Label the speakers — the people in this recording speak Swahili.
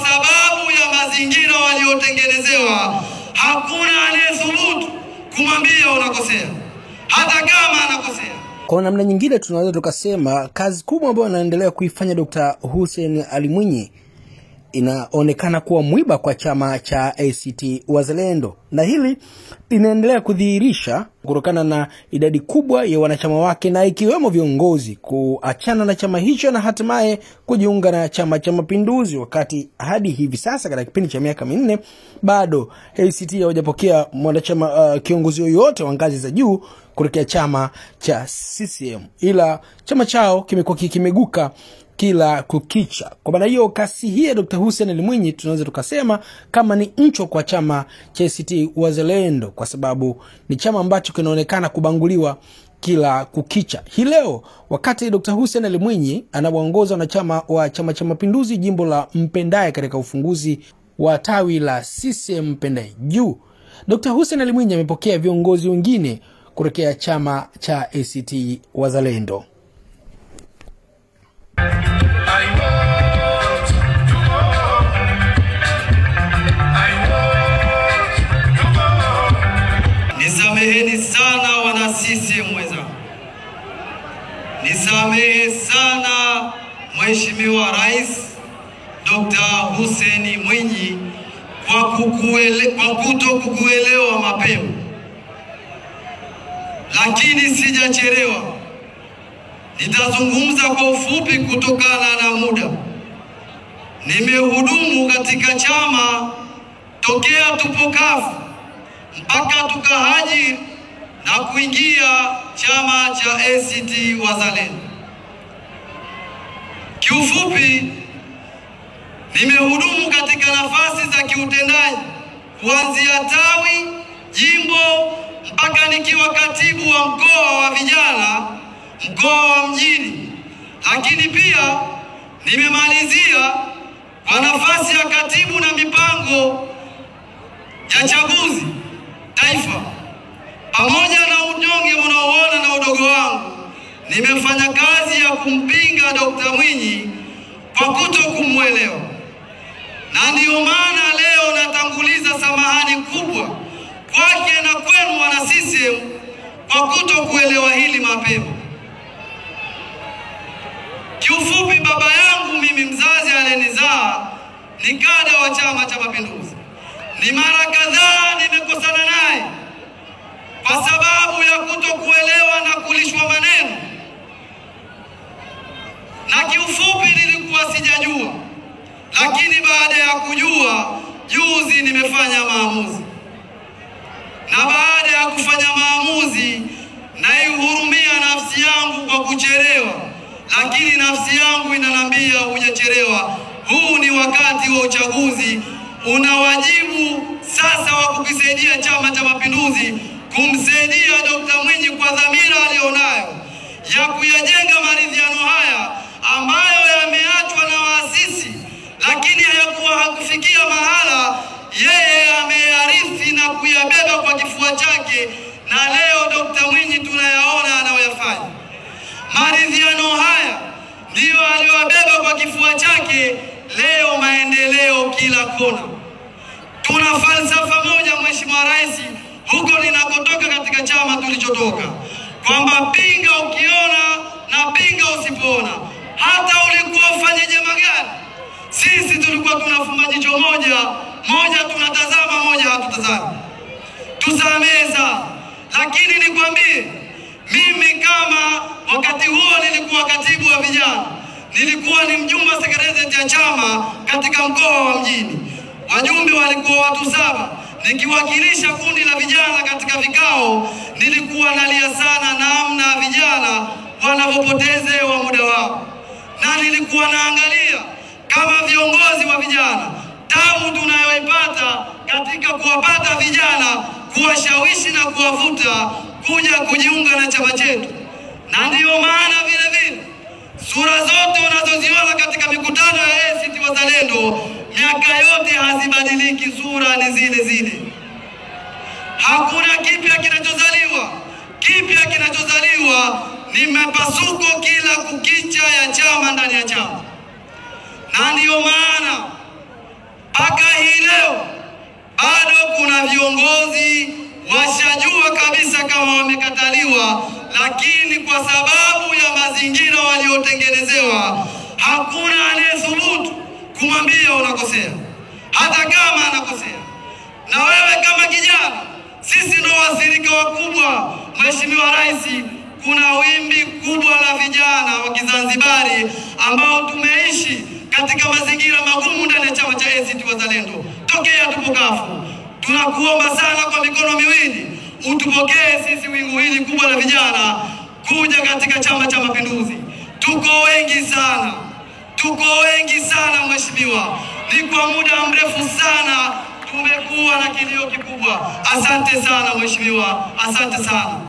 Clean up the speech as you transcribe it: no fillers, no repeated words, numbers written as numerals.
Speaker 1: sababu ya mazingira waliotengenezewa, hakuna anayethubutu kumwambia unakosea, hata kama anakosea.
Speaker 2: Kwa namna nyingine tunaweza tukasema kazi kubwa ambayo anaendelea kuifanya Dr. Hussein Ali Mwinyi inaonekana kuwa mwiba kwa chama cha ACT Wazalendo, na hili linaendelea kudhihirisha kutokana na idadi kubwa ya wanachama wake na ikiwemo viongozi kuachana na chama hicho na hatimaye kujiunga na Chama cha Mapinduzi, wakati hadi hivi sasa katika kipindi cha miaka 4 bado ACT hawajapokea mwanachama kiongozi yoyote wa ngazi za juu kuelekea chama cha CCM, ila chama chao kimekuwa kimeguka kila kukicha. Kwa maana hiyo kasi hii ya Dr. Hussein Ali Mwinyi tunaweza tukasema kama ni ncho kwa chama cha ACT Wazalendo, kwa sababu ni chama ambacho kinaonekana kubanguliwa kila kukicha. Hii leo wakati Dr. Hussein Ali Mwinyi anaongoza wanachama wa Chama cha Mapinduzi jimbo la Mpendae katika ufunguzi wa tawi la CCM Mpendae Juu, Dr. Hussein Ali Mwinyi amepokea viongozi wengine kuelekea chama cha ACT Wazalendo.
Speaker 1: Nisameheni sana wana CCM wenzangu. Nisamehe sana Mheshimiwa Rais Dr. Hussein Mwinyi kwa kutokuelewa mapema. Lakini sijachelewa. Nitazungumza kwa ufupi kutokana na muda. Nimehudumu katika chama tokea tupo kafu mpaka tukahaji na kuingia chama cha ACT Wazalendo. Kiufupi, nimehudumu katika nafasi za kiutendaji kuanzia tawi, jimbo mpaka nikiwa katibu wa mkoa wa vijana, mkoa wa mjini. Lakini pia nimemalizia kwa nafasi ya katibu na mipango ya chaguzi taifa. Pamoja na unyonge unaoona na udogo wangu, nimefanya kazi ya kumpinga Dr. Mwinyi kwa kutokumuelewa. Na ndio maana leo natanguliza samahani kubwa kwake na kwenu wana CCM kwa kutokuelewa hili mapema. Kiufupi, baba yangu mimi mzazi alenizaa ni kada wa Chama cha Mapinduzi. Ni mara kadhaa nimekosana naye kwa sababu ya kutokuelewa na kulishwa maneno. Na kiufupi nilikuwa sijajua. Lakini baada ya kujua, juzi nimefanya maamuzi. Na baada ya kufanya maamuzi, naihurumia nafsi yangu kwa kuchelewa. Lakini nafsi yangu inaniambia hujachelewa. Huu ni wakati wa uchaguzi. Una wajibu sasa wa kukisaidia Chama cha Mapinduzi, kumsaidia Dr. Mwinyi kwa dhamira alionayo ya kuyajenga maridhiano haya ambayo yameachwa na waasisi, lakini hakufikia mahala yeye ameyarithi na kuyabeba kwa kifua chake, na leo Dr. Mwinyi tunayaona anayoyafanya. Maridhiano haya ndio aliyobeba kwa kifua chake, leo maendeleo kila kona. Tuna falsafa moja Mheshimiwa Rais huko ninakotoka katika chama tulichotoka, kwamba pinga ukiona na pinga usipoona. Hata ulikuwa ufanye jema gani, sisi tulikuwa tunafumba jicho moja tunatazama, moja hatutazami. Tusamehe sana. Lakini nikwambie, mimi kama wakati huo nilikuwa katibu wa vijana, nilikuwa ni mjumbe wa sekretarieti ya chama katika mkoa wa mjini. Wajumbe walikuwa watu 7. Nikiwakilisha kundi la vijana katika vikao, nilikuwa nalia sana namna vijana wanavyopotezewa muda wao. Na nilikuwa naangalia kama viongozi wa vijana tabu tunayoipata katika kuwapata vijana, kuwashawishi na kuwavuta kuja kujiunga na chama chetu. Na ndio maana vile vile sura zote unazoziona katika mikutano ya ACT Wazalendo miaka yote hazibadiliki, sura ni zile zile. Hakuna kipya kinachozaliwa. Kipya kinachozaliwa ni mapasuko kila kukicha ya chama ndani ya chama. Na ndio maana bado kuna viongozi washajua kabisa kama wamekataliwa, lakini kwa sababu ya mazingira waliotengenezewa hakuna anayethubutu kumwambia unakosea, hata kama anakosea. Na wewe kama kijana, sisi ndio waathirika wakubwa. Mheshimiwa Rais, kuna wimbi kubwa la vijana wa Kizanzibari ambao tumeishi katika mazingira magumu ndani ya chama cha ACT Wazalendo tokea tupo kafu. Tunakuomba sana kwa mikono miwili utupokee sisi wingu hili kubwa la vijana kuja katika Chama cha Mapinduzi. Tuko wengi sana mheshimiwa. Ni kwa muda mrefu sana tumekuwa na kilio kikubwa. Asante sana mheshimiwa, asante sana.